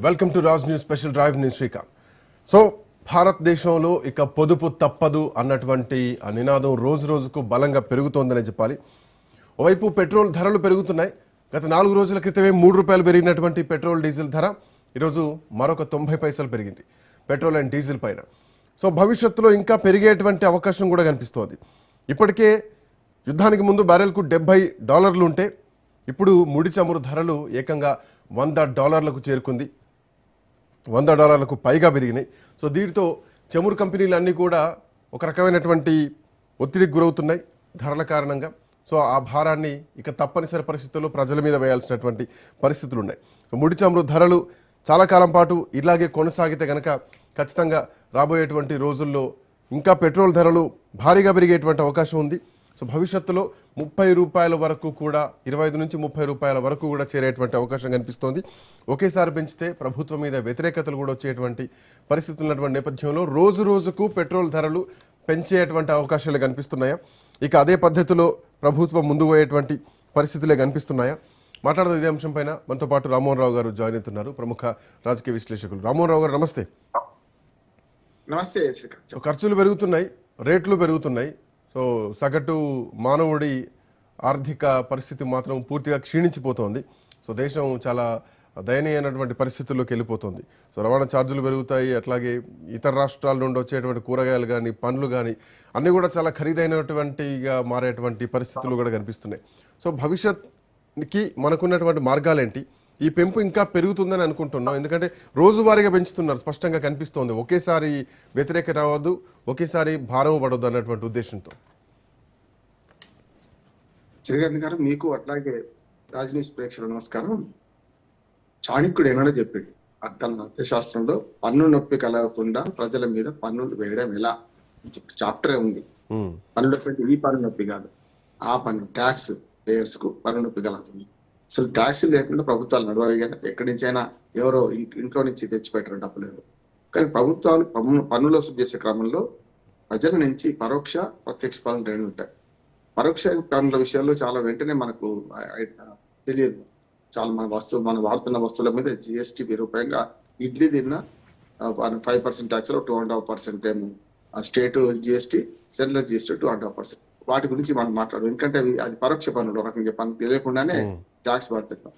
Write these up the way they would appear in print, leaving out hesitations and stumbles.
Welcome to Raj news special drive. నేను Srikanth. So భారతదేశంలో ఇక పొదుపు తప్పదు అన్నటువంటి ఆ నినాదం రోజు రోజుకు బలంగా పెరుగుతోందని చెప్పాలి. ఓవైపు పెట్రోల్ ధరలు పెరుగుతున్నాయి. గత 4 రోజుల క్రితమే ₹3 పెరిగినటువంటి పెట్రోల్ డీజిల్ ధర ఈరోజు మరొక 90 పైసలు పెరిగింది పెట్రోల్ అండ్ డీజిల్ పైన. సో భవిష్యత్తులో ఇంకా పెరిగేటువంటి అవకాశం కూడా కనిపిస్తోంది. ఇప్పటికే యుద్ధానికి ముందు బ్యారెల్కు $70 ఉంటే ఇప్పుడు ముడి చమురు ధరలు ఏకంగా $100కు చేరుకుంది. $100కు పైగా పెరిగినాయి. సో దీంతో చమురు కంపెనీలన్నీ కూడా ఒక రకమైనటువంటి ఒత్తిడికి గురవుతున్నాయి ధరల కారణంగా. సో ఆ భారాన్ని ఇక తప్పనిసరి పరిస్థితుల్లో ప్రజల మీద వేయాల్సినటువంటి పరిస్థితులు ఉన్నాయి. ముడి చమురు ధరలు చాలా కాలం పాటు ఇలాగే కొనసాగితే కనుక ఖచ్చితంగా రాబోయేటువంటి రోజుల్లో ఇంకా పెట్రోల్ ధరలు భారీగా పెరిగేటువంటి అవకాశం ఉంది. సో భవిష్యత్తులో ₹30 వరకు కూడా, 25 నుంచి ₹30 వరకు కూడా చేరేటువంటి అవకాశం కనిపిస్తోంది. ఒకేసారి పెంచితే ప్రభుత్వం మీద వ్యతిరేకతలు కూడా వచ్చేటువంటి పరిస్థితులు ఉన్నటువంటి నేపథ్యంలో రోజు రోజుకు పెట్రోల్ ధరలు పెంచేటువంటి అవకాశాలు కనిపిస్తున్నాయా, ఇక అదే పద్ధతిలో ప్రభుత్వం ముందు పోయేటువంటి పరిస్థితులే కనిపిస్తున్నాయా? మాట్లాడదాం ఇదే అంశం పైన. మనతో పాటు రామ్మోహన్ రావు గారు జాయిన్ అవుతున్నారు, ప్రముఖ రాజకీయ విశ్లేషకులు. రామ్మోహన్ రావు గారు నమస్తే. నమస్తే. ఖర్చులు పెరుగుతున్నాయి, రేట్లు పెరుగుతున్నాయి. సో సగటు మానవుడి ఆర్థిక పరిస్థితి మాత్రం పూర్తిగా క్షీణించిపోతోంది. సో దేశం చాలా దయనీయమైనటువంటి పరిస్థితుల్లోకి వెళ్ళిపోతుంది. సో రవాణా ఛార్జీలు పెరుగుతాయి, అట్లాగే ఇతర రాష్ట్రాల నుండి వచ్చేటువంటి కూరగాయలు కానీ పండ్లు కానీ అన్నీ కూడా చాలా ఖరీదైనటువంటిగా మారేటువంటి పరిస్థితులు కూడా కనిపిస్తున్నాయి. సో భవిష్యత్కి మనకున్నటువంటి మార్గాలేంటి? ఈ పెంపు ఇంకా పెరుగుతుందని అనుకుంటున్నాం, ఎందుకంటే రోజువారీగా పెంచుతున్నారు, స్పష్టంగా కనిపిస్తోంది. ఒకేసారి వ్యతిరేక రావద్దు, ఒకేసారి భారం పడవద్దు అన్నటువంటి ఉద్దేశంతో. శ్రీకాంత్ గారు, మీకు అట్లాగే రాజ్ న్యూస్ ప్రేక్షకులు నమస్కారం. చాణక్యుడు ఏమైనా చెప్పాడు, తన అర్థశాస్త్రంలో పన్ను నొప్పి కలగకుండా ప్రజల మీద పన్నులు వేయడం ఎలా చాప్టరే ఉంది. పన్ను నొప్పి అంటే ఈ పన్ను నొప్పి కాదు, ఆ పన్ను ట్యాక్స్ పేయర్స్ కు పన్ను నొప్పి కలుగుతుంది. అసలు ట్యాక్స్ లేకుండా ప్రభుత్వాలు నడవాలి కదా. ఎక్కడి నుంచైనా ఎవరో ఇంట్లో నుంచి తెచ్చిపెట్టరు డబ్బులేదు. కానీ ప్రభుత్వాలు పన్నులు వసూలు చేసే క్రమంలో ప్రజల నుంచి పరోక్ష ప్రత్యక్ష పన్నులు రెండు ఉంటాయి. పరోక్ష పన్నుల విషయాల్లో చాలా వెంటనే మనకు తెలియదు. చాలా మనం వాడుతున్న వస్తువుల మీద జిఎస్టీ రూపంగా ఇడ్లీ తిన్న 5% ట్యాక్స్ లో 2.5% ఏమో స్టేట్ జిఎస్టీ, సెంట్రల్ జిఎస్టీ 2.5%. వాటి గురించి మనం మాట్లాడదు, ఎందుకంటే అది పరోక్ష పన్నులు. రకంగా పన్ను తెలియకుండానే ట్యాక్స్ పడుతున్నాం.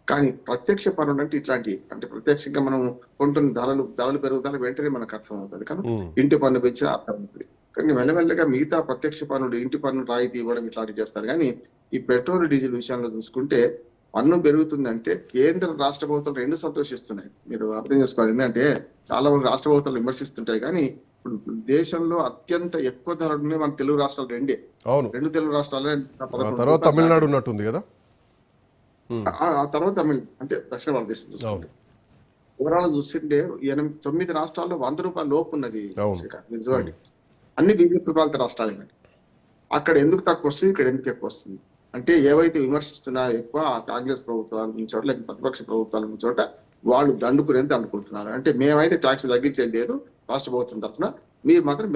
కానీ ప్రత్యక్ష పన్నులు అంటే ఇట్లాంటివి, అంటే ప్రత్యక్షంగా మనం కొంటున్న ధరలు పెరుగుదల వెంటనే మనకు అర్థం అవుతుంది. కానీ ఇంటి పన్ను పెంచినా అర్థం అవుతుంది. కానీ మెల్లమెల్లగా మిగతా ప్రత్యక్ష పన్నులు, ఇంటి పన్ను రాయితీ ఇవ్వడం ఇట్లాంటివి చేస్తారు. కానీ ఈ పెట్రోల్ డీజిల్ విషయంలో చూసుకుంటే పన్ను పెరుగుతుందంటే కేంద్ర రాష్ట్ర ప్రభుత్వాలు రెండు సంతోషిస్తున్నాయి. మీరు అర్థం చేసుకోవాలి. ఎందుకంటే చాలా మంది రాష్ట్ర ప్రభుత్వాలు విమర్శిస్తుంటాయి, కానీ ఇప్పుడు దేశంలో అత్యంత ఎక్కువ ధరలు మన తెలుగు రాష్ట్రాలు రెండు తెలుగు రాష్ట్రాలే. తమిళనాడు ఉన్నట్టుంది కదా, ఆ తర్వాత అంటే దక్షిణ భారతదేశం చూసుకుంటే ఓవరాల్ చూస్తుంటే 9 రాష్ట్రాల్లో ₹100 లోపు ఉన్నది. మీరు చూడండి, అన్ని బీజేపీ పాలిత రాష్ట్రాలే. అక్కడ ఎందుకు తక్కువ వస్తుంది, ఇక్కడ ఎందుకు ఎక్కువ వస్తుంది అంటే ఏవైతే విమర్శిస్తున్నా ఎక్కువ కాంగ్రెస్ ప్రభుత్వాలు ఉన్న చోట, లేకపోతే ప్రతిపక్ష ప్రభుత్వాలు ఉన్న చోట వాళ్ళు దండుకుంటున్నారు. అంటే మేమైతే ట్యాక్స్ తగ్గించేది లేదు రాష్ట్ర ప్రభుత్వం తరఫున, మీరు మాత్రం